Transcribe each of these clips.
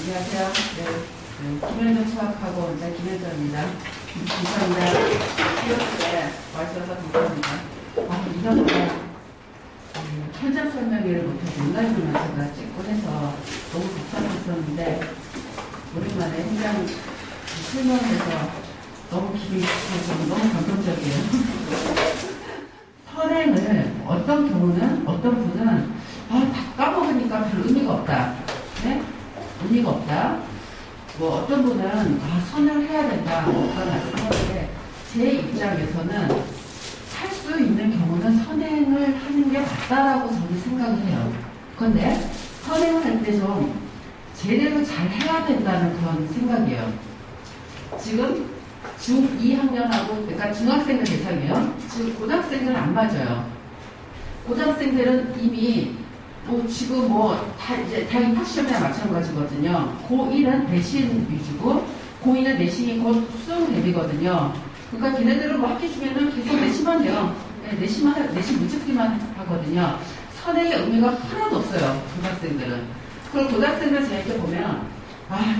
안녕하세요. 김현정 수학학원 원장 김현정입니다. 감사합니다. 수업에 와주셔서 감사합니다. 이전에 현장 설명회를 못해서 온라인으로만 제가 찍고 해서 너무 답답했었는데 오랜만에 현장 설명해서 너무 기분이 좋아서 너무 감동적이에요. 선행을 어떤 경우는 어떤 분은 다 까먹으니까 별 의미가 없다. 네? 의미가 없다. 뭐 어떤 분은 선을 해야 된다. 그런 말씀하는데 제 입장에서는 할 수 있는 경우는 선행을 하는 게 맞다라고 저는 생각을 해요. 그런데 선행을 할 때 좀 제대로 잘 해야 된다는 그런 생각이에요. 지금 중2 학년하고 그러니까 중학생들 대상이에요. 지금 고등학생들은 안 맞아요. 고등학생들은 이미 지금 다 입학 시험이나 마찬가지거든요. 고1은 내신 위주고 고2는 내신이 곧 수능 대비거든요. 그러니까 걔네들은 학기 중에는 계속 내신만 해요. 내신 문제풀이만 하거든요. 선행의 의미가 하나도 없어요. 고등학생들은. 그럼 고등학생들 제가 이렇게 보면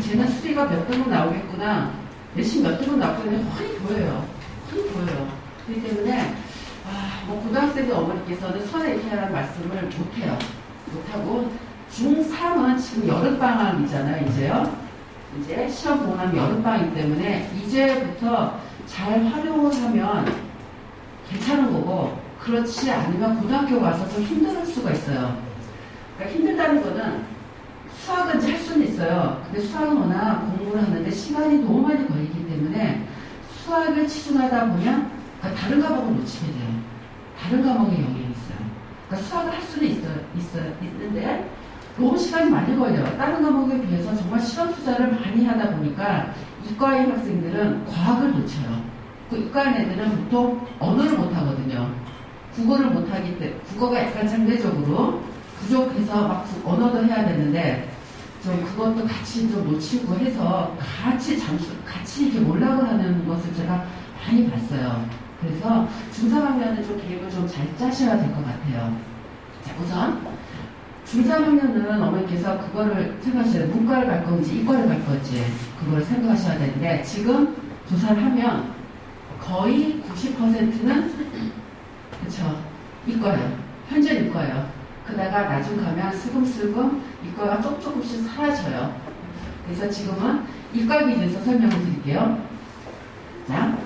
쟤는 수리가 몇 등은 나오겠구나. 내신 몇 등은 나오겠구나. 훤히 보여요. 훤히 보여요. 그렇기 때문에 고등학생들 어머니께서는 선행 이렇게 하라는 말씀을 못해요. 못하고 중3은 지금 여름방학이잖아요. 이제 시험 보고 나면 여름방학이기 때문에 이제부터 잘 활용을 하면 괜찮은 거고 그렇지 않으면 고등학교 가서 좀 힘들 수가 있어요. 그러니까 힘들다는 거는 수학은 할 수는 있어요. 근데 수학은 워낙 공부를 하는데 시간이 너무 많이 걸리기 때문에 수학을 치중하다 보면 다른 과목을 놓치게 돼요. 다른 과목에 영향이 있어요. 그러니까 수학을 할 수는 있는데 너무 시간이 많이 걸려요. 다른 과목에 비해서 정말 시간 투자를 많이 하다 보니까 이과의 학생들은 과학을 놓쳐요. 그 이과 애들은 보통 언어를 못하거든요. 국어를 못하기 때문에 국어가 약간 상대적으로 부족해서 막 언어도 해야 되는데 좀 그것도 같이 좀 놓치고 해서 같이 이렇게 몰락을 하는 것을 제가 많이 봤어요. 그래서 중3학년은 좀 계획을 좀 잘 짜셔야 될 것 같아요. 자, 우선 중3학년은 어머니께서 그거를 생각하셔야 돼요. 문과를 갈 건지 이과를 갈 건지 그거를 생각하셔야 되는데 지금 조사를 하면 거의 90%는 그쵸 이과예요. 현재 이과예요. 그러다가 나중 가면 슬금슬금 이과가 조금씩 사라져요. 그래서 지금은 이과 기준에서 설명을 드릴게요. 자,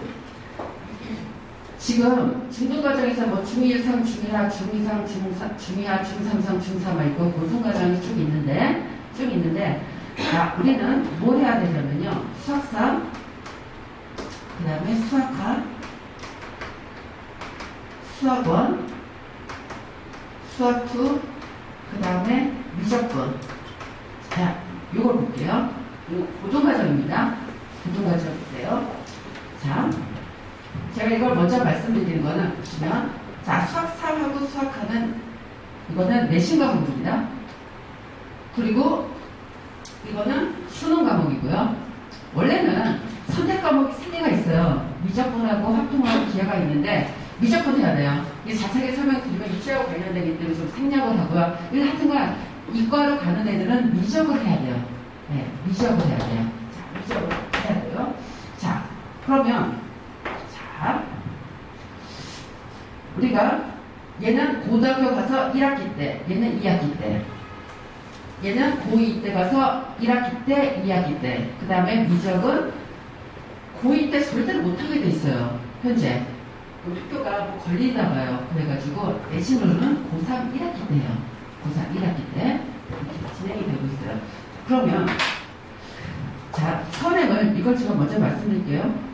지금 중등과정에서 중1상, 중1하, 중2상, 중2하, 중3상, 중3하 있고 고등과정이 쭉 있는데 자, 우리는 뭘 해야 되냐면요. 수학상, 그 다음에 수학과, 수학원, 수학2, 그 다음에 미적분. 자, 요걸 볼게요. 이거 고등과정입니다. 고등과정인데요. 자, 제가 이걸 먼저 말씀드리는 거는 보시면 자, 수학 3하고 수학하는 이거는 내신 과목입니다. 그리고 이거는 수능 과목이고요. 원래는 선택 과목이 3개가 있어요. 미적분하고 합동하고 기하가 있는데 미적분 해야 돼요. 이게 자세하게 설명드리면 입시하고 관련되기 때문에 좀 생략을 하고요. 하여튼간 이과로 가는 애들은 미적을 해야 돼요. 네, 미적을 해야 돼요. 자, 미적을 해야 돼요. 자, 그러면 우리가 얘는 고등학교 가서 1학기 때, 얘는 2학기 때, 얘는 고2 때 가서 1학기 때, 2학기 때, 그 다음에 미적은 고2 때 절대로 못하게 돼 있어요. 현재 학교가 걸리나 봐요. 그래가지고 내신으로는 고3 1학기 때예요. 고3 1학기 때 이렇게 진행이 되고 있어요. 그러면 자, 선행을 이걸 제가 먼저 말씀드릴게요.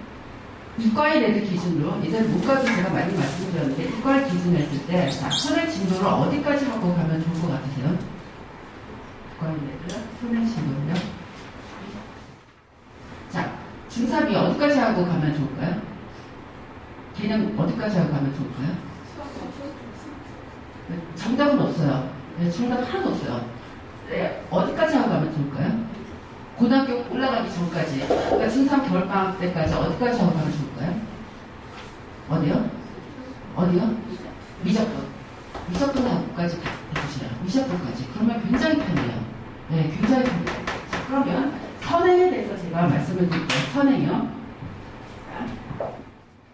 이과의 애들 기준으로 예전에 문과도 제가 많이 말씀드렸는데 이과를 기준으로 했을 때 자, 선행 진도를 어디까지 하고 가면 좋을 것 같으세요? 이과의 애들 선행 진도를요? 자, 중3이 어디까지 하고 가면 좋을까요? 걔는 어디까지 하고 가면 좋을까요? 정답은 없어요. 네, 정답 하나도 없어요. 네, 어디까지 하고 가면 좋을까요? 고등학교 올라가기 전까지, 그러니까 중3 겨울방학 때까지 어디까지 하고 가면 좋을까요? 어디요? 어디요? 미적분. 미적분 하고까지 해주세요. 미적분까지. 그러면 굉장히 편해요. 네, 굉장히 편해요. 자, 그러면 제가 말씀을 드릴게요. 선행이요.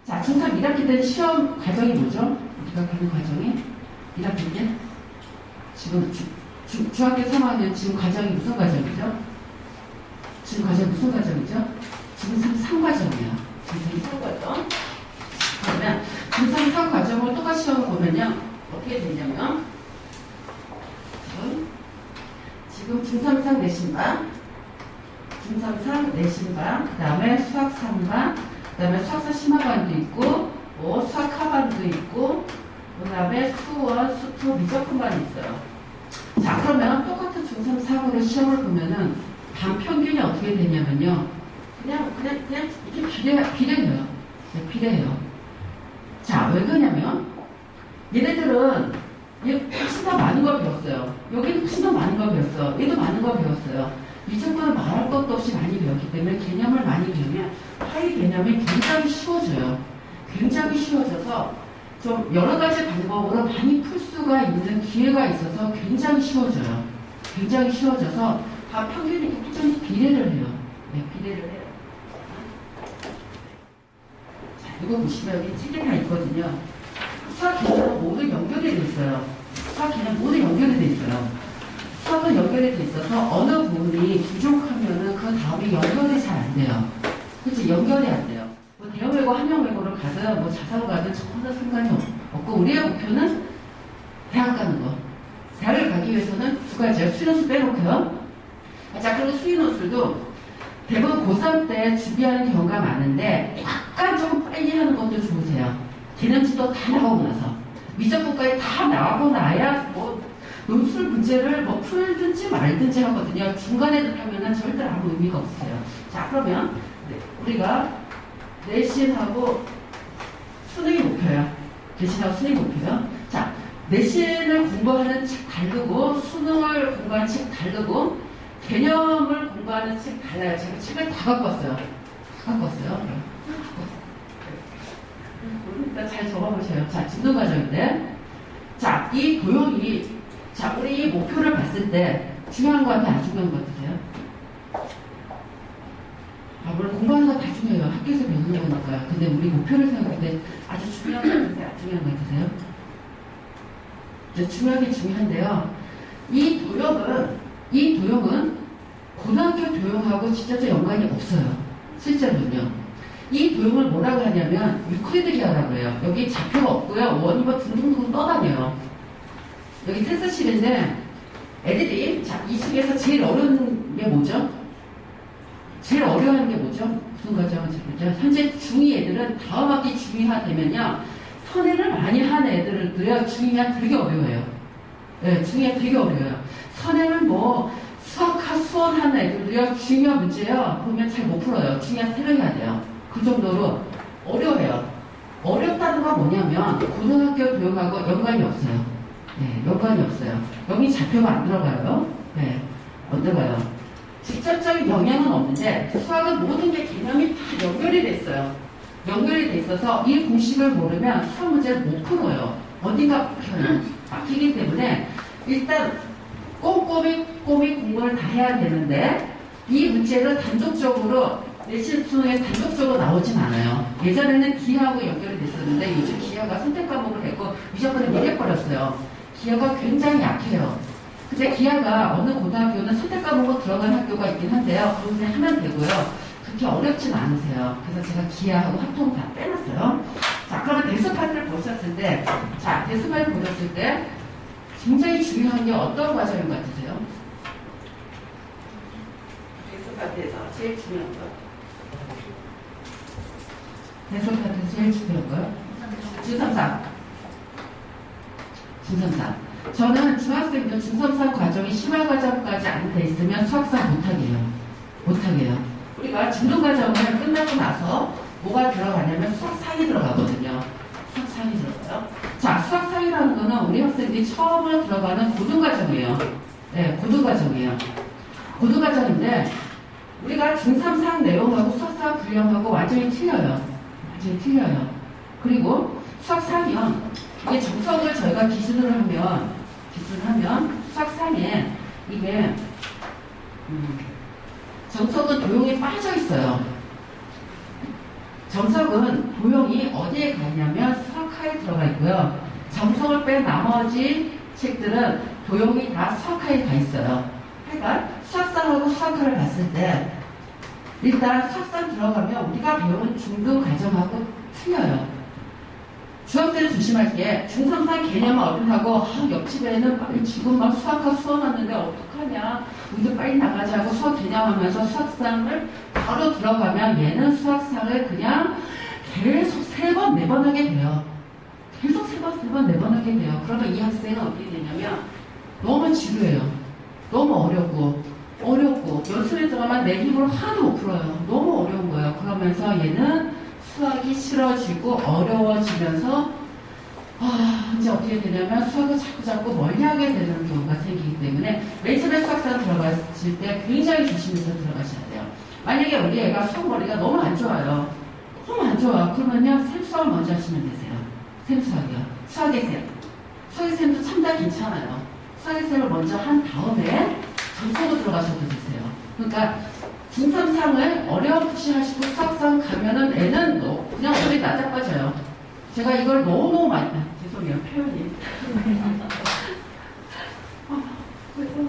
자, 중3 1학기 때는 시험 과정이 뭐죠? 우리가 가는 과정이 1학기 때 지금 중학교 3학년 지금 과정이 무슨 과정이죠? 지금 과정이 무슨 과정이죠? 중3 3과정이에요. 중3 3과정. 그러면 중3 3과정을 똑같이 시험을 보면요. 어떻게 되냐면 지금 중3 3 내신반, 중3 3 내신반, 그 다음에 수학 3반, 그 다음에 수학사 심화반도 있고, 뭐 수학 하반도 있고, 그 다음에 수원, 수투, 미적분반이 있어요. 자, 그러면 똑같은 중3 4과를 시험을 보면은 반 평균이 어떻게 되냐면요. 그냥 이렇게 비례해요. 네, 비례해요. 자, 왜 그러냐면 얘네들은 훨씬 더 많은 걸 배웠어요. 여기는 훨씬 더 많은 걸 배웠어요. 얘도 많은 걸 배웠어요. 미적분은 말할 것도 없이 많이 배웠기 때문에 개념을 많이 배우면 파이 개념이 굉장히 쉬워져요. 굉장히 쉬워져서 좀 여러 가지 방법으로 많이 풀 수가 있는 기회가 있어서 굉장히 쉬워져요. 굉장히 쉬워져서 다 평균이 굉장히 비례를 해요. 네, 비례를 해요. 자, 이거 보시면 여기 책에 다 있거든요. 수학 개념은 모두 연결이 돼 있어요. 수학 개념 모두 연결이 돼 있어요. 수학은 연결이 돼 있어서 어느 부분이 부족하면은 그 다음에 연결이 잘 안 돼요. 그치? 연결이 안 돼요. 뭐 대형외고, 한영외고를 가든 뭐 자사고 가든 전혀 상관이 없고 우리의 목표는 대학 가는 거. 대학을 가기 위해서는 두 가지예요. 수능수 빼놓고요. 자, 그리고 수의노술도 대부분 고3 때 준비하는 경우가 많은데 약간 좀 빨리 하는 것도 좋으세요. 개념지도 다 나오고 나서 미적분까지 다 나오고 나야 뭐 논술 문제를 뭐 풀든지 말든지 하거든요. 중간에 하면은 절대 아무 의미가 없어요. 자, 그러면 우리가 내신하고 수능이 목표야. 내신하고 수능이 목표야. 자, 내신을 공부하는 책 다르고 수능을 공부하는 책 다르고 개념을 공부하는 책 달라요. 제가 책을 다 갖고 왔어요. 다 갖고 왔어요. 일단 잘 적어보세요. 자, 진도 과정인데, 자, 이 도형이, 자, 우리 이 목표를 봤을 때 중요한 거 같아요? 안 중요한 거 같으세요? 아, 물론 공부하는 거 다 중요해요. 학교에서 배우는 거니까요. 근데 우리 목표를 생각할 때 아주 중요한 거 같으세요? 안 중요한 거 같으세요? 중요하게 중요한데요. 이 도형은 고등학교 도형하고 직접적 연관이 없어요. 실제로는요. 이 도형을 뭐라고 하냐면 유클리드 기하라고 해요. 여기 좌표가 없고요. 원이버 둥둥둥 떠다녀요. 여기 테스트실인데 애들이 자, 이 중에서 제일 어려운 게 뭐죠? 제일 어려워하는 게 뭐죠? 무슨 과정을 제일 현재 중2 애들은 다음 학기 중2화 되면요. 선행을 많이 한 애들도요. 중2화 되게 어려워요. 네, 중2화 되게 어려워요. 선행을 뭐 수학하 수원하는 애들도요. 중2화 문제요. 보면 잘 못 풀어요. 중2화 새벽해야 돼요. 그 정도로 어려워요. 어렵다는 건 뭐냐면 고등학교 교육하고 연관이 없어요. 네, 연관이 없어요. 여기 좌표가 안 들어가요. 네, 안 들어가요. 직접적인 영향은 없는데 수학은 모든 게 개념이 다 연결이 돼 있어요. 연결이 돼 있어서 이 공식을 모르면 수학 문제를 못 풀어요. 어딘가 막히기 때문에 일단 꼼꼼히 공부를 다 해야 되는데 이 문제를 단독적으로 내신 수능에 단독적으로 나오진 않아요. 예전에는 기하하고 연결이 됐었는데 요즘 기하가 선택 과목을 했고 미적분을 밀려버렸어요. 기하가 굉장히 약해요. 근데 기하가 어느 고등학교는 선택 과목으로 들어간 학교가 있긴 한데요. 그거 그냥 하면 되고요. 그렇게 어렵진 않으세요. 그래서 제가 기하하고 합동 다 빼놨어요. 자, 그러면 대수파트를 보셨을 때, 자, 대수파트를 보셨을 때 굉장히 중요한 게 어떤 과정인 것 같으세요? 대수파트에서 제일 중요한 거. 대수파트에서 제일 중요한 거요? 중3, 4. 저는 중학생들 중3, 4 과정이 심화 과정까지 안 돼 있으면 수학상 못하게요. 우리가 중등 과정을 끝나고 나서 뭐가 들어가냐면 수학 상이 들어가거든요. 수학 상이 들어가요. 자, 수학 상이라는 거는 우리 학생들이 처음으로 들어가는 고등 과정이에요. 네, 고등 과정이에요. 고등 과정인데 우리가 중3, 4 내용하고 수학상 분량하고 완전히 틀려요. 그리고 수학 상이요. 이게 정석을 저희가 기준으로 하면 수학상에 이게 정석은 정석은 도형에 빠져 있어요. 정석은 도형이 어디에 가 있냐면 수학하에 들어가 있고요. 정석을 뺀 나머지 책들은 도형이 다 수학하에 가 있어요. 그러니까 수학상하고 수학하를 봤을 때 일단 수학상 들어가면 우리가 배우는 중등 과정하고 틀려요. 중학생을 조심할 게 중삼상 개념은 어긋하고 옆집에는 지금 막 수학과 수업 왔는데 어떡하냐 우리 빨리 나가자 하고 수학 개념하면서 수학상을 바로 들어가면 얘는 수학상을 그냥 계속 3번, 4번 하게 돼요. 계속 3번, 4번, 4번 하게 돼요. 그러면 이 학생은 어떻게 되냐면 너무 지루해요. 너무 어렵고 연습에 들어가면 내 힘으로 하나도 못 풀어요. 너무 어려운 거예요. 그러면서 얘는 수학이 싫어지고 어려워지면서 이제 어떻게 되냐면 수학을 자꾸 멀리하게 되는 경우가 생기기 때문에 맨 처음에 수학상 들어갔을 때 굉장히 조심해서 들어가셔야 돼요. 만약에 우리 애가 수학 머리가 너무 안 좋아요. 너무 안 좋아. 그러면요 샘수학을 먼저 하시면 되세요. 샘수학이요. 수학의 샘. 수학의 샘도 참 다 괜찮아요. 수학의 샘을 먼저 한 다음에 정석으로 들어가셔도 되세요. 그러니까 중3상을 어려움없이 하시고 수학상 가면은 애는 그냥 어차피 나자빠져요. 제가 이걸 너무 많이, 죄송해요, 표현이. 그래서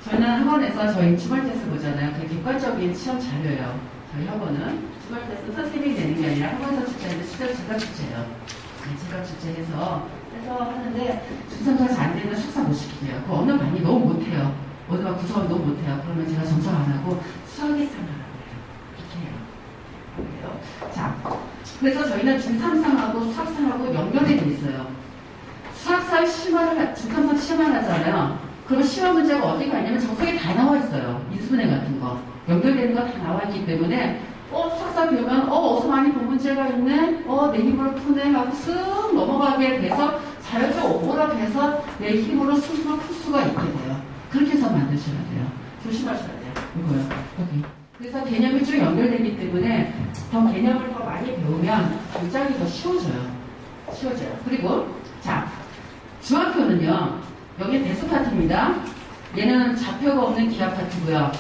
저는 학원에서 저희 주말 테스트 보잖아요. 그 객관적인 시험 자료예요. 저희 학원은 주말 테스트 선생님이 내는 게 아니라 학원에서 출제하는데 실제로 제가 출제해요. 제가 출제해서 하는데 중3까지 안 되면 숙사 못 시키게요. 그 어느 반이 너무 못해요. 어느 반 구성을 너무 못해요. 그러면 제가 정석 안 하고 수학의 상하라고 해요. 이렇게 해요. 그래요. 자, 그래서 저희는 중3상하고 수학상하고 연결이 돼 있어요. 수학상 중3상 시험을 하잖아요. 그러면 시험 문제가 어디가 있냐면 정석에 다 나와 있어요. 인수분해 같은 거. 연결되는 거 다 나와 있기 때문에 수학상 배우면 어디서 많이 본 문제가 있네? 내 힘으로 푸네 하고 쓱 넘어가게 돼서 자연스럽게 오버랩해서 내 힘으로 스스로 풀 수가 있게 돼요. 그렇게 해서 만드셔야 돼요. 조심하셔야 돼요. 이거요. 여기. 그래서 개념이 쭉 연결되기 때문에 더 개념을 더 많이 배우면 굉장히 더 쉬워져요. 그리고 자, 중학교는요. 여기 대수 파트입니다. 얘는 좌표가 없는 기하 파트고요.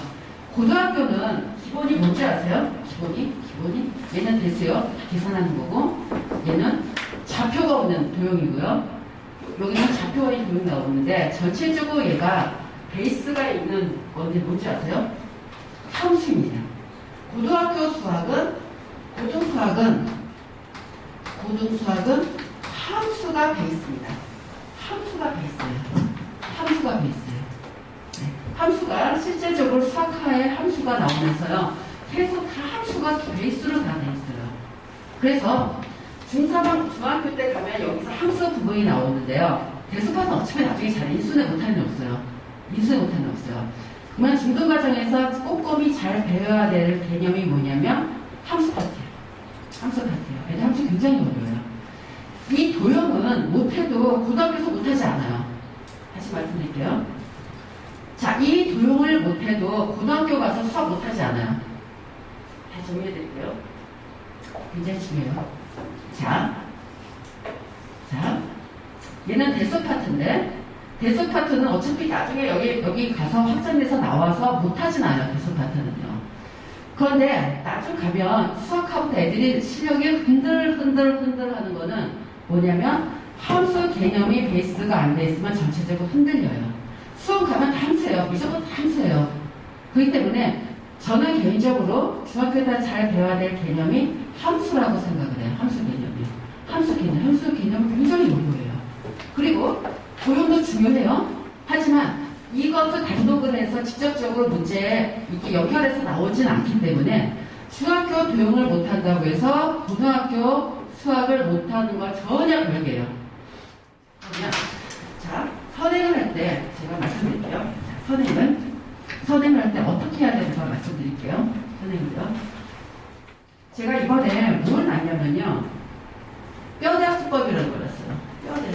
고등학교는 기본이 뭔지 아세요? 기본이? 얘는 대수요. 계산하는 거고 얘는 좌표가 없는 도형이고요. 여기는 좌표가 있는 도형이 나오는데 전체적으로 얘가 베이스가 있는 건데 뭔지 아세요? 함수입니다. 고등학교 수학은 함수가 베이스입니다. 함수가 베이스예요. 네. 함수가 실제적으로 수학하에 함수가 나오면서요. 계속 다 함수가 베이스로 다 돼 있어요. 그래서 중학교 때 가면 여기서 함수 부분이 나오는데요. 대수파는 어차피 나중에 잘 인수는 못하는 애 없어요. 그러면 중등 과정에서 꼼꼼히 잘 배워야 될 개념이 뭐냐면 함수 파트예요. 얘는 함수 굉장히 어려워요. 이 도형은 못해도 고등학교에서 못하지 않아요. 다시 말씀드릴게요. 자, 이 도형을 못해도 고등학교 가서 수학 못하지 않아요. 다시 정리해드릴게요. 굉장히 중요해요. 자, 얘는 대수 파트인데 대수 파트는 어차피 나중에 여기 가서 확장돼서 나와서 못하진 않아요. 대수 파트는요. 그런데 나중 가면 수학하부터 애들이 실력이 흔들 하는 거는 뭐냐면 함수 개념이 베이스가 안 돼 있으면 전체적으로 흔들려요. 수학 가면 다 함수예요. 무조건 다 함수예요. 그렇기 때문에 저는 개인적으로 중학교 때 잘 배워야 될 개념이 함수라고 생각을 해요. 함수 개념은 굉장히 어려워요. 그리고 도형도 중요해요. 하지만 이것을 단독을 해서 직접적으로 문제에 이렇게 연결해서 나오진 않기 때문에 중학교 도형을 못한다고 해서 고등학교 수학을 못하는 건 전혀 별개예요. 그러면 자, 선행을 할 때 제가 말씀드릴게요. 선행을 할 때 어떻게 해야 되는지 말씀드릴게요. 선행을요. 제가 이번에 뭘 놨냐면요. 뼈대 학습법이라는 걸 했어요. 뼈대.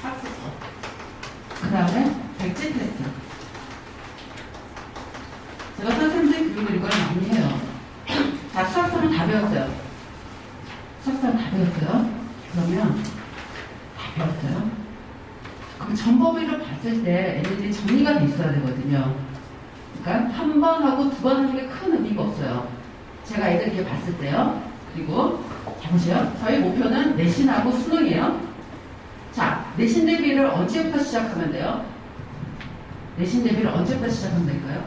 학습법. 그 다음에 백지 테스트. 제가 선생님들 교육을 이걸 많이 해요. 자, 수학상은 다 배웠어요. 그러면 다 배웠어요. 거기서 그 전범위를 봤을 때 애들이 정리가 돼 있어야 되거든요. 그러니까 한 번 하고 두 번 하는 게 큰 의미가 없어요. 제가 애들 이렇게 봤을 때요. 그리고 자 보세요. 저희 목표는 내신하고 수능이에요. 자, 내신 대비를 언제부터 시작하면 돼요? 내신 대비를 언제부터 시작하면 될까요?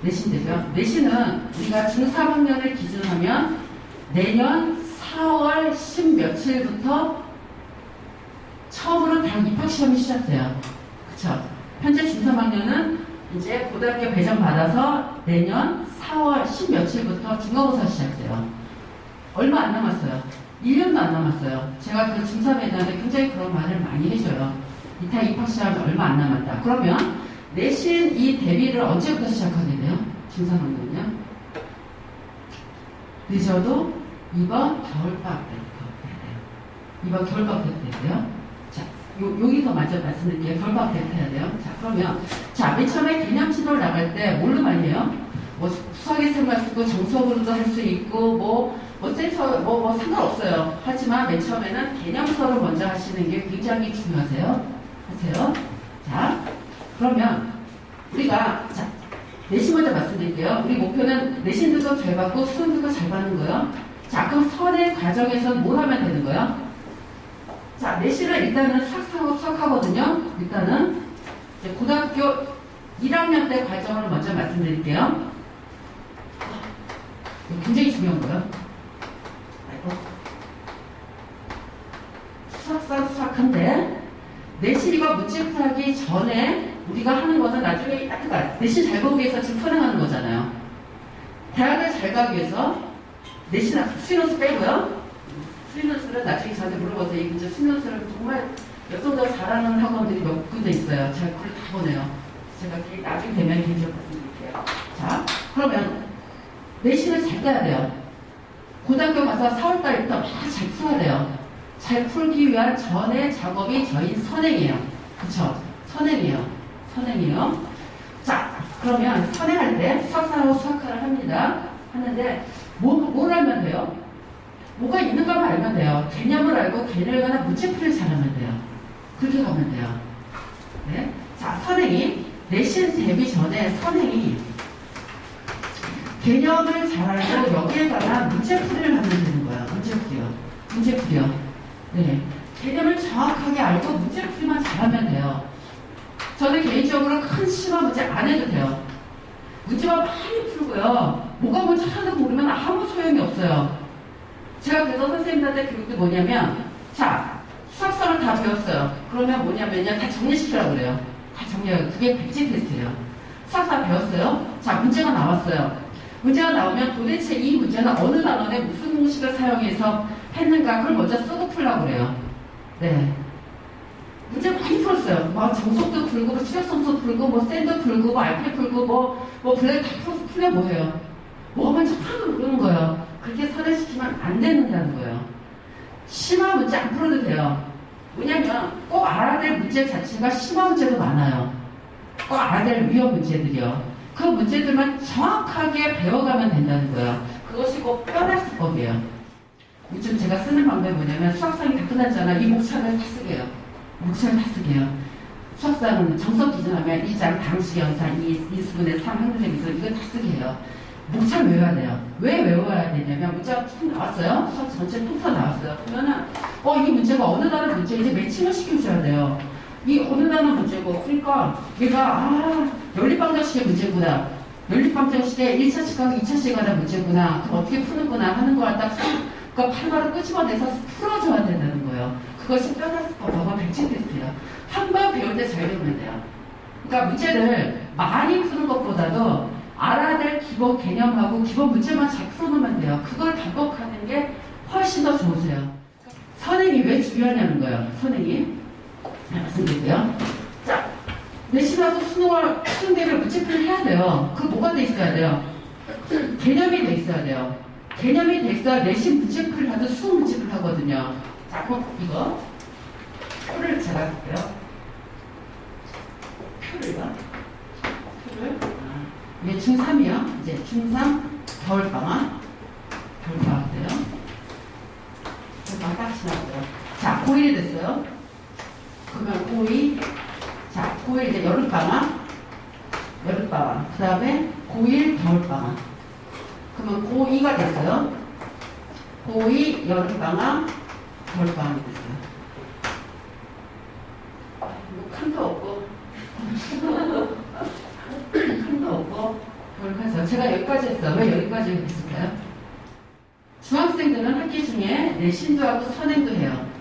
내신 대비요? 내신은 우리가 중3학년을 기준으로 하면 내년 4월 10 며칠부터 처음으로 당 입학시험이 시작돼요. 그쵸? 현재 중3학년은 이제 고등학교 배정 받아서 내년 4월 10 며칠부터 중간고사 시작돼요. 얼마 안 남았어요. 1년도 안 남았어요. 제가 그 중3 애들한테 굉장히 그런 말을 많이 해줘요. 이타 입학시험이 얼마 안 남았다. 그러면 내신 이 대비를 언제부터 시작하게 돼요? 중3학년은요? 늦어도 이번 겨울방학 때부터 해야 돼요. 이번 겨울방학 때부터 해야 돼요. 자, 여기서 먼저 말씀드릴게요. 겨울방학 때부터 해야 돼요. 자, 그러면 자, 맨 처음에 개념지도를 나갈 때 뭘로 많이 해요? 뭐 수학의 생활 쓰고 정수업으로도 할 수 있고 뭐 센서 뭐 상관없어요. 하지만 맨 처음에는 개념서를 먼저 하시는 게 굉장히 중요하세요. 하세요. 자, 그러면 우리가 자 내신 먼저 말씀드릴게요. 우리 목표는 내신들도 잘 받고 수능들도 잘 받는 거예요. 자, 그럼 선행 과정에서는 뭘 하면 되는 거예요? 자, 내신을 일단은 수학하거든요. 일단은 이제 고등학교 1학년 때 과정을 먼저 말씀드릴게요. 굉장히 중요한 거예요. 수학한데 내신 이거 문제풀이하기 전에 우리가 하는 것은 나중에 그러니까 내신 잘 보기 위해서 지금 선행하는 거잖아요. 대학을 잘 가기 위해서 내신 수인호수 빼고요. 수인호수는 나중에 저한테 물어보세요. 이 문제 수인호수를 정말 역성적으로 잘하는 학원들이 몇 군데 있어요. 제가 그걸 다 보내요. 제가 나중에 되면 개인적으로 말씀드릴게요. 자, 그러면 내신을 잘 따야 돼요. 고등학교 가서 4월달부터 막 잘 풀어야 돼요. 잘 풀기 위한 전의 작업이 저희 선행이에요. 그쵸? 선행이에요. 자, 그러면 선행할 때 수학사하고 수학과를 합니다. 하는데 뭘 알면 돼요? 뭐가 있는가만 알면 돼요. 개념을 알고 개념에 관한 문제풀이를 잘하면 돼요. 그렇게 가면 돼요. 네? 자, 선행이 내신 대비 전에 선행이 개념을 잘 알고 여기에 관한 문제풀이를 하면 되는 거예요. 문제풀이요. 네. 개념을 정확하게 알고 문제풀이만 잘하면 돼요. 저는 개인적으로 큰 심화 문제 안 해도 돼요. 문제만 많이 풀고요. 뭐가 뭔지 하나도 모르면 아무 소용이 없어요. 제가 그래서 선생님들한테 교육도 뭐냐면, 자, 수학성을 다 배웠어요. 그러면 뭐냐면요, 다 정리시키라고 그래요. 다 정리하고. 그게 백지 테스트예요. 수학 다 배웠어요. 자, 문제가 나왔어요. 문제가 나오면 도대체 이 문제는 어느 단원에 무슨 공식을 사용해서 했는가 그걸 먼저 쓰고 풀라고 그래요. 네. 문제 많이 풀었어요. 막 정속도 풀고, 뭐 추력성도 풀고, 뭐 샌도 풀고, 뭐 알파 풀고, 뭐 블랙 다 풀면 뭐해요? 뭐가 먼저 하나도 모르는 거예요. 그렇게 선행시키면 안 된다는 거예요. 심화 문제 안 풀어도 돼요. 왜냐면 꼭 알아야 될 문제 자체가 심화 문제도 많아요. 꼭 알아야 될 위험 문제들이요. 그 문제들만 정확하게 배워가면 된다는 거예요. 그것이 꼭 뼈날수법이에요. 요즘 제가 쓰는 방법이 뭐냐면 수학상이 다 끝났잖아. 이 목차를 다 쓰게 해요. 수학상은 정석 기준하면 2장 당식연산 2수분의 3 항등식에서 이거 다 쓰게 해요. 목차를 외워야 돼요. 왜 외워야 되냐면 문제가 쭉 나왔어요. 수학 전체 통틀어 나왔어요. 그러면은 이 문제가 어느 단어 문제인지 매칭을 시켜줘야 돼요. 이 어느 단어 문제고 그러니까 얘가 연립방정식의 문제구나. 연립방정식의 1차식 하고 2차식 하는 문제구나. 그럼 어떻게 푸는구나 하는 거를 딱 그러니까 바로바로 끄집어내서 풀어줘야 된다는 거예요. 그것이 뼈다스법하고 백지 테스트예요. 한 번 배울 때 잘 배우면 돼요. 그러니까 문제를 많이 푸는 것보다도 알아야 될 기본 개념하고 기본 문제만 잘 풀어놓으면 돼요. 그걸 반복하는 게 훨씬 더 좋으세요. 선행이 왜 중요하냐는 거예요. 선행이. 말씀드릴게요. 자, 내신하고 수능 대비를 문제풀이를 해야 돼요. 그 뭐가 돼 있어야 돼요? 개념이 돼 있어야 돼요. 개념이 돼 있어야 내신 문제풀이를 하든 수능 문제풀이를 하거든요. 자, 그럼 이거 표를 제가 할게요. 표를 이게 중3이요. 이제 중3 겨울방학 때요. 겨울방학 딱 지났어요. 자, 고1이 됐어요. 그러면 고2, 자, 고1 이제 여름방학, 그 다음에 고1 겨울방학. 그러면 고2가 됐어요. 고2 여름방학, 겨울방학이 됐어요. 뭐 큰도 없고, 큰도 없고, 겨울가서 제가 여기까지 했어요. 왜 여기까지 했을까요? 중학생들은 학기 중에 내신도 하고 선행도 해요.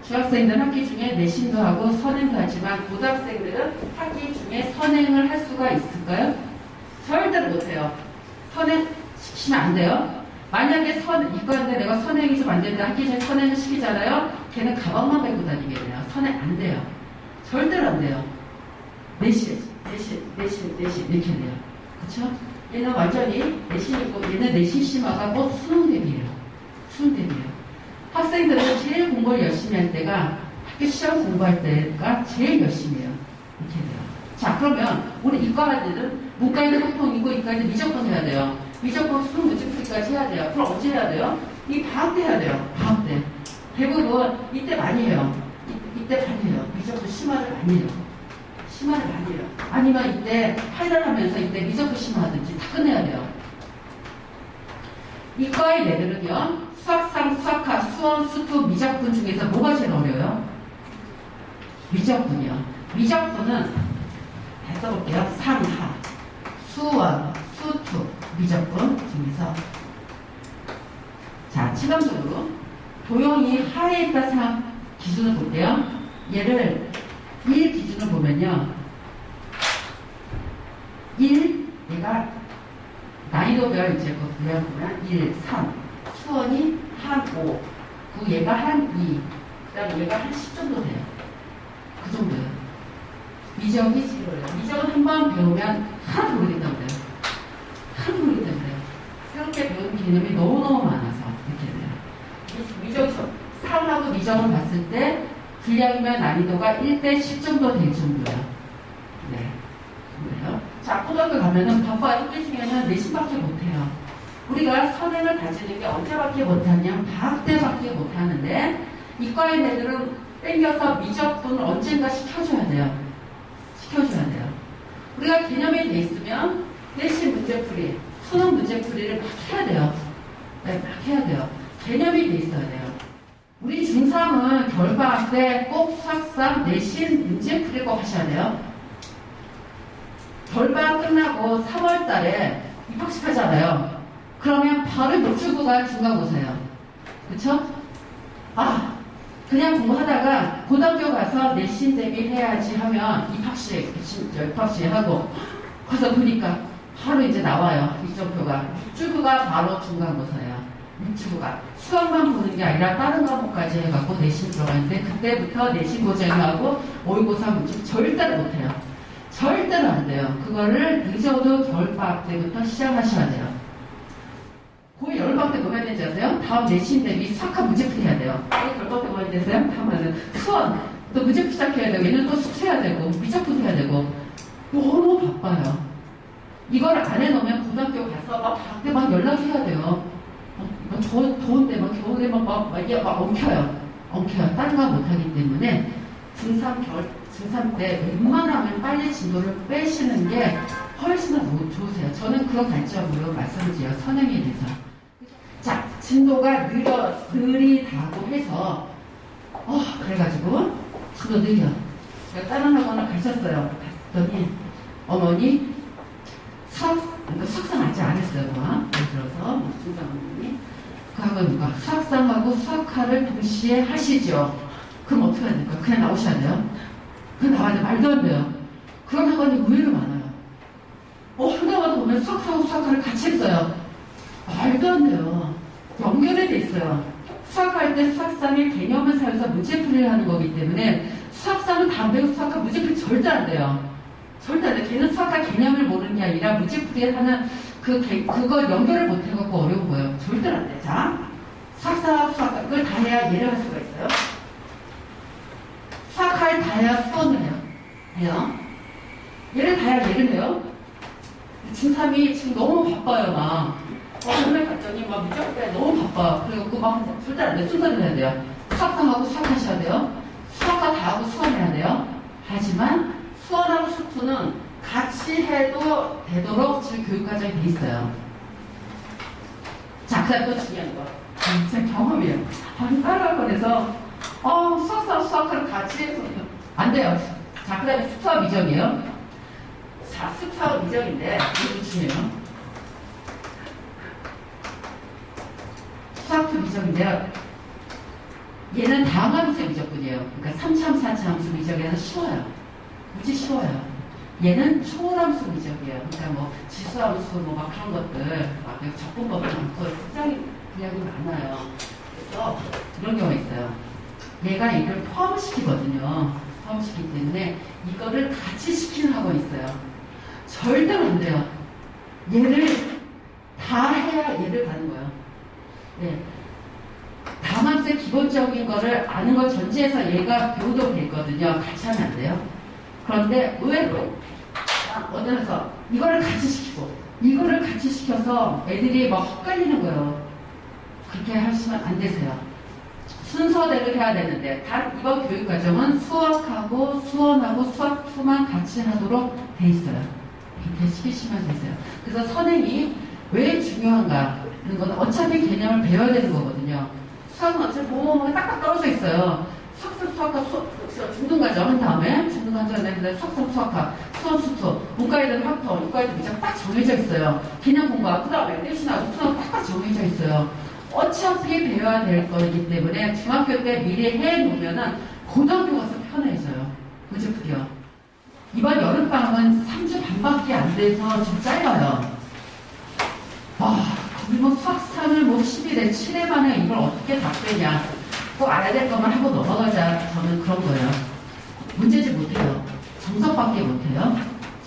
중학생들은 학기 중에 내신도 하고 선행도 하지만 고등학생들은 학기 중에 선행을 할 수가 있을까요? 절대로 못해요. 선행 시키면 안 돼요. 만약에 이과인데 내가 선행이 좀 안 된다. 학기 중에 선행을 시키잖아요. 걔는 가방만 메고 다니게 돼요. 선행 안 돼요. 절대로 안 돼요. 내신 이렇게 돼요. 그쵸? 얘는 완전히 내신이고 얘는 내신 심화가 수능 대비예요. 수능 대비예요. 학생들은 제일 공부를 열심히 할 때가 학교 시험 공부할 때가 제일 열심히 해요. 이렇게 돼요. 자, 그러면 우리 이과들은 문과에는 보통이고 이과에는 미적분 해야 돼요. 미적분 수능 문제풀이까지 해야 돼요. 그럼 언제 해야 돼요? 이 방학 때 해야 돼요. 방학 때. 대부분 이때 많이 해요. 이때 많이 해요. 미적분 심화를 많이 해요. 심화를 많이 해요. 아니면 이때 파이널 하면서 이때 미적분 심화하든지 다 끝내야 돼요. 이과의 애들은요, 수학상, 수학학, 수원, 수투, 미적분 중에서 뭐가 제일 어려워요? 미적분이요. 미적분은 다 써볼게요. 상하, 수원, 수투, 미적분 중에서 자, 체감적으로 도형이 하에 있다 생각 기준을 볼게요. 얘를 1 기준을 보면요. 1, 얘가 난이도별 이제 그 분량 보면 1, 3, 수원이 한 5, 그 얘가 한 2, 그 다음에 얘가 한 10 정도 돼요. 그 정도예요. 미적이 제일 어려워요. 미적은 한번 배우면 하나도 모르겠다고 그래요. 하나도 모르겠다고 그래요. 새롭게 배우는 개념이 너무너무 많아서 이렇게 돼요. 미적, 상하고 미적을 봤을 때 분량이면 난이도가 1대 10 정도 될 정도예요. 네. 그래요. 자, 고등학교 가면은 바빠요. 학기 중에는 내신밖에 못해요. 우리가 선행을 다지는 게 언제밖에 못하냐? 방학 때밖에 못하는데 이과인 애들은 땡겨서 미적분을 언젠가 시켜줘야 돼요. 시켜줘야 돼요. 우리가 개념이 돼 있으면 내신 문제풀이, 수능 문제풀이를 막 해야 돼요. 네, 막 해야 돼요. 개념이 돼 있어야 돼요. 우리 중3은 겨울방학 때 꼭 수학상 내신 문제풀이 꼭 하셔야 돼요. 겨울방학 끝나고 3월 달에 입학식 하잖아요. 그러면 바로 노출부가 중간고사예요. 그쵸? 아, 그냥 공부하다가 고등학교 가서 내신 대비해야지 하면 입학식 하고 가서 보니까 바로 이제 나와요. 이점표가. 육주부가 바로 중간고사예요. 육주부가. 수학만 보는 게 아니라 다른 과목까지 해갖고 내신 들어가는데 그때부터 내신 고정하고 모의고사 문제 절대로 못해요. 절대로 안 돼요. 그거를 늦어도 겨울방학 때부터 시작하셔야 돼요. 고2 겨울방학 때 뭐 해야 되는지 아세요? 다음 내신 대비 수학학 문제풀이 해야 돼요. 겨울방학 때 뭐 해야 되세요? 다음에는 수원, 또 문제풀이 시작해야 되고 얘는 또 숙제해야 되고 미적분 해야 되고 너무 바빠요. 이걸 안 해놓으면 고등학교 가서 막 방학 때 막 연락해야 돼요. 더운데 막 겨울에 막 엉켜요. 다른 거 못하기 때문에 중3 때 웬만하면 빨리 진도를 빼시는 게 훨씬 더 좋으세요. 저는 그런 관점으로 말씀을 드려요. 선행에 대해서. 자, 진도가 느리다고 해서 그래가지고 진도 느려. 제가 다른 학원을 가셨어요. 갔더니 어머니 수학상 아직 안 했어요. 예를 들어서 중3 어머니 그 학원과 수학상하고 수학과를 동시에 하시죠. 그럼 어떻게 해야 될까요? 그냥 나오셔야 돼요. 그냥 나와야 돼요. 말도 안 돼요. 그런 학원이 의외로 많아요. 한 학원 보면 수학상하고 수학과를 같이 했어요. 말도 안 돼요. 연결이 돼 있어요. 수학할 때 수학상의 개념을 사용해서 문제풀이를 하는 거기 때문에 수학상은 다 배우고 수학과 문제풀이 절대 안 돼요. 절대 안 돼요. 걔는 수학과 개념을 모르는 게 아니라 문제풀이를 하는 그걸 연결을 못 해갖고 어려운 거예요. 절대로 안 돼. 자, 수학과 그걸 다 해야 얘를 할 수가 있어요. 수학을 다 해야 수원을 해요. 얘를 다 해야 얘를 해요. 중3이 지금 너무 바빠요, 막. 오늘 갔더니 막 미적분에 너무 바빠. 그래갖고 막 절대 안 돼. 순서를 해야 돼요. 수학상하고 수학하셔야 돼요. 수학과 다 나하고 수원해야 돼요. 하지만 수원하고 수투는 같이 해도 되도록 지금 교육과정이 돼 있어요. 자, 그 다음 또 중요한 거. 제 경험이에요. 한 따라학원에서 수학을 같이 해서 안 돼요. 자, 그 다음에 수투와 미정이에요. 자, 수투와 미정인데 이거 중요해요. 수학투 미정인데요. 얘는 다항함수의 미적분이에요. 그러니까 3차함수, 4차함수 미적에서 쉬워요. 무지 쉬워요. 얘는 초월함수 미적이에요. 그러니까 뭐 지수함수 뭐 막 그런 것들 막 적분법도 많고 굉장히 분량이 많아요. 그래서 이런 경우가 있어요. 얘가 이걸 포함시키거든요. 포함시키기 때문에 이거를 같이 시키는 학원이 있어요. 절대로 안 돼요. 얘를 다 해야 얘를 가는 거예요. 네. 다함수의 기본적인 거를 아는 걸 전제해서 얘가 배우도록 돼 있거든요. 같이 하면 안 돼요. 그런데 의외로 어디서 이거를 같이 시키고 이거를 같이 시켜서 애들이 막 헛갈리는 거예요. 그렇게 하시면 안 되세요. 순서대로 해야 되는데 단 이번 교육과정은 수학하고 수원하고 수학2만 같이 하도록 돼 있어요. 이렇게 시키시면 되세요. 그래서 선행이 왜 중요한가 하는 건 어차피 개념을 배워야 되는 거거든요. 수학은 어차피 뭐뭐뭐 딱딱 떨어져 있어요. 수학과 중등과정 한 다음에 중등과정 낸 수학과 수원 수투, 문과애들 학터, 이과애들 미적 딱 정해져 있어요. 개념 공부가 그 다음에 내신하고 수학 딱딱 정해져 있어요. 어차피 배워야 될 거이기 때문에 중학교 때 미리 해놓으면은 고등학교 가서 편해져요. 그죠, 그죠? 이번 여름방학은 3주 반밖에 안 돼서 좀 짧아요. 거기 뭐 수학상을 뭐 10일에 7회 만에 이걸 어떻게 다 빼냐. 꼭 알아야 될 것만 하고 넘어가자. 저는 그런 거예요. 문제집 못해요. 정석밖에 못해요.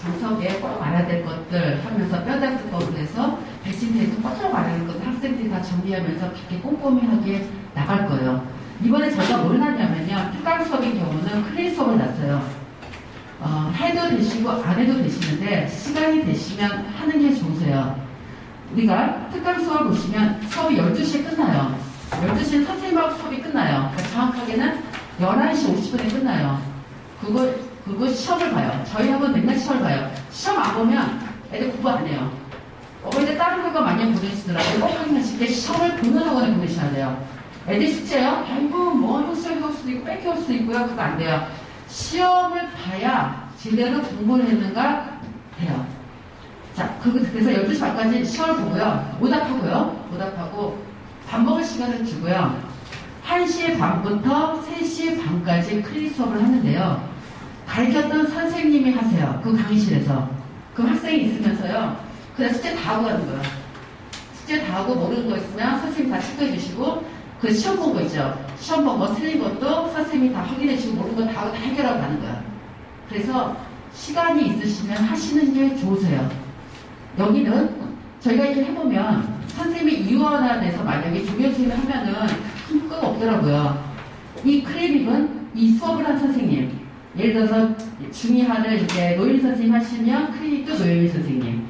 정석에 꼭 알아야 될 것들 하면서 뼈다귀법으로 해서 배치대에서 꼭 알아야 될 것들 학생들이 다 정리하면서 그렇게 꼼꼼하게 나갈 거예요. 이번에 저희가 뭘 났냐면요. 특강 수업인 경우는 클래스 수업을 났어요. 해도 되시고 안 해도 되시는데 시간이 되시면 하는 게 좋으세요. 우리가 특강 수업을 보시면 수업이 12시에 끝나요. 12시에 선생님하고 수업이 끝나요. 그러니까 정확하게는 11시 50분에 끝나요. 그거 시험을 봐요. 저희 학원 맨날 시험을 봐요. 시험 안 보면 애들 공부 안 해요. 어머니들 다른 학원 많이 보내시더라고요. 꼭 확인하실 때 시험을 보는 학원에 보내셔야 돼요. 애들 숙제요? 아이고 뭐 형수를 해올 수도 있고 뺏겨올 수도 있고요. 그거 안 돼요. 시험을 봐야 제대로 공부를 했는가 해요. 자, 그래서 12시 반까지 시험을 보고요. 오답하고 밥 먹을 시간을 주고요. 1시 반부터 3시 반까지 클리 수업을 하는데요. 가르쳤던 선생님이 하세요. 그 강의실에서. 그 학생이 있으면서요. 그냥 숙제 다 하고 가는 거예요. 숙제 다 하고 모르는 거 있으면 선생님 다 체크해 주시고 그 시험 본 거 있죠. 시험 본 거 틀린 것도 선생님이 다 확인해 주시고 모르는 거 다 하고 다 해결하고 가는 거예요. 그래서 시간이 있으시면 하시는 게 좋으세요. 여기는 저희가 이렇게 해보면 선생님이 이원안에서 만약에 조교 선생님이 하면은 큰 거 없더라고요. 이 크리빅은 이 수업을 한 선생님, 예를 들어서 중의하를 이제 노일 선생님 하시면 크리빅도 노일 선생님,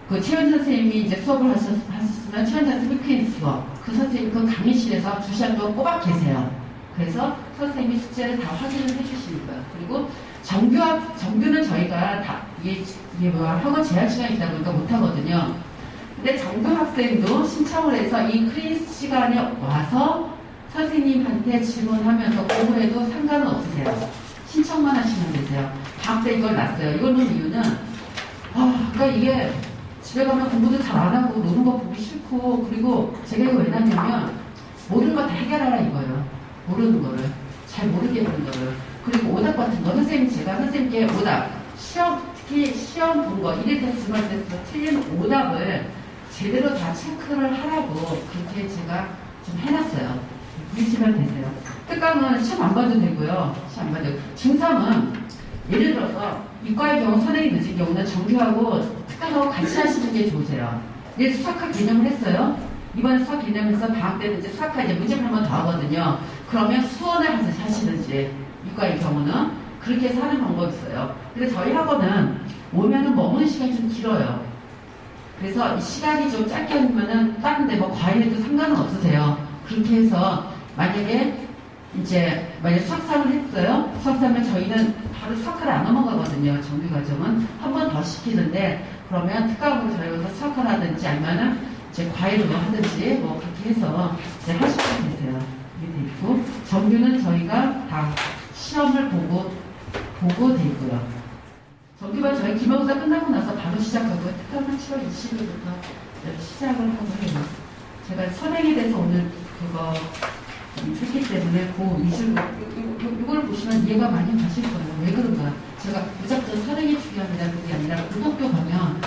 그 최현 선생님이 이제 수업을 하셨으면 최현 선생님이 크리빅 수업, 그 선생님 그 강의실에서 2시간 동안 꼬박 계세요. 그래서 선생님이 숙제를 다 확인을 해주시는 거예요. 그리고 정규는 저희가 다 이게 학원 제한 시간이 있다 보니까 못하거든요. 근데 정규 학생도 신청을 해서 이 크리스 시간에 와서 선생님한테 질문하면서 공부해도 상관은 없으세요. 신청만 하시면 되세요. 방학 때 이걸 놨어요. 이걸 놓은 이유는 그러니까 이게 집에 가면 공부도 잘 안 하고 노는 거 보기 싫고, 그리고 제가 이거 왜 놨냐면 모르는 거 다 해결하라 이거예요. 모르는 거를 잘 모르겠는 거를. 그리고 오답 같은 거 제가 선생님께 오답 특히 시험 본 거 1일 테스트, 주말 테스트 틀린 오답을 제대로 다 체크를 하라고 그렇게 제가 좀 해놨어요. 보시면 되세요. 특강은 시험 안 봐도 되고요. 시험 안 봐도 되고. 중3은 예를 들어서 이과의 경우 선행이 늦은 경우는 정규하고 특강하고 같이 하시는 게 좋으세요. 예를 들어서 수학학 개념을 했어요. 이번에 수학 개념에서 방학 때는 이제 수학학 이제 문제를 한 번 더 하거든요. 그러면 수원을 하시든지 이과의 경우는 그렇게 해서 하는 방법이 있어요. 근데 저희 학원은 오면은 머무는 시간이 좀 길어요. 그래서 이 시간이 좀 짧게 하면은 다른데 뭐 과외해도 상관은 없으세요. 그렇게 해서 만약에 이제 만약 수학상을 했어요. 수학상은 저희는 바로 수학과를 안 넘어가거든요. 정규과정은 한 번 더 시키는데 그러면 특강으로 저희가 수학을 하든지 아니면은 이제 과외로 하든지 뭐 그렇게 해서 이제 하시면 되세요. 이렇게 돼 있고 정규는 저희가 다 시험을 보고 돼 있고요. 정규반 저희 기말고사 끝나고 나서 바로 시작하고 특강은 7월 20일부터 시작을 하고 해요. 제가 선행에 대해서 오늘 그거 했기 때문에 그 이걸 보시면 이해가 많이 가실 거예요. 왜 그런가? 제가 무작정 선행이 중요하다는 게 아니라 고등학교 가면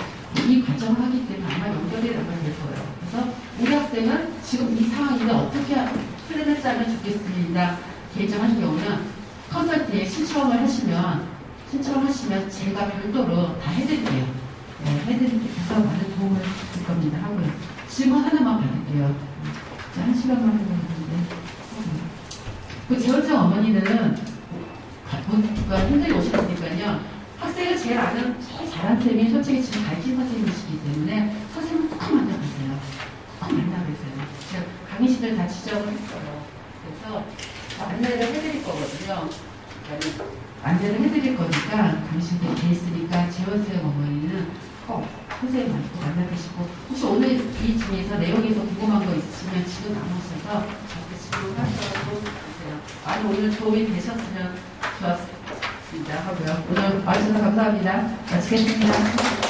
이 과정을 하기 때문에 아마 연결이 나가야 될 거예요. 그래서 우리 학생은 지금 이 상황인데 어떻게 플랜을 짜면 좋겠습니다. 개정하는 경우는 컨설팅에 신청하시면 제가 별도로 다 해드릴게요. 네, 해드리면서 많은 도움을 줄 겁니다. 하고요. 질문 하나만 받을게요. 자, 1시간만 해보는데. 그 재활생 어머니는 힘들게 오셨으니까요. 학생을 제일 잘하는 쌤이 솔직히 지금 가르치는 선생님이시기 때문에 선생님을 꼭 만나보세요. 꼭 만나보세요. 제가 강의실을 다 지정을 했어요. 그래서 안내를 해드릴 거거든요. 안내를 해드릴 거니까 강의실에 돼 있으니까 재활생 어머니는 꼭 선생님 만나보시고 혹시 오늘 이 중에서 내용에서 궁금한 거 있으면 지금 남으셔서 저한테 질문하셔도 되세요. 아니 오늘 도움이 되셨으면 좋았습니다 하고요. 오늘 와주셔서 감사합니다. 마치겠습니다.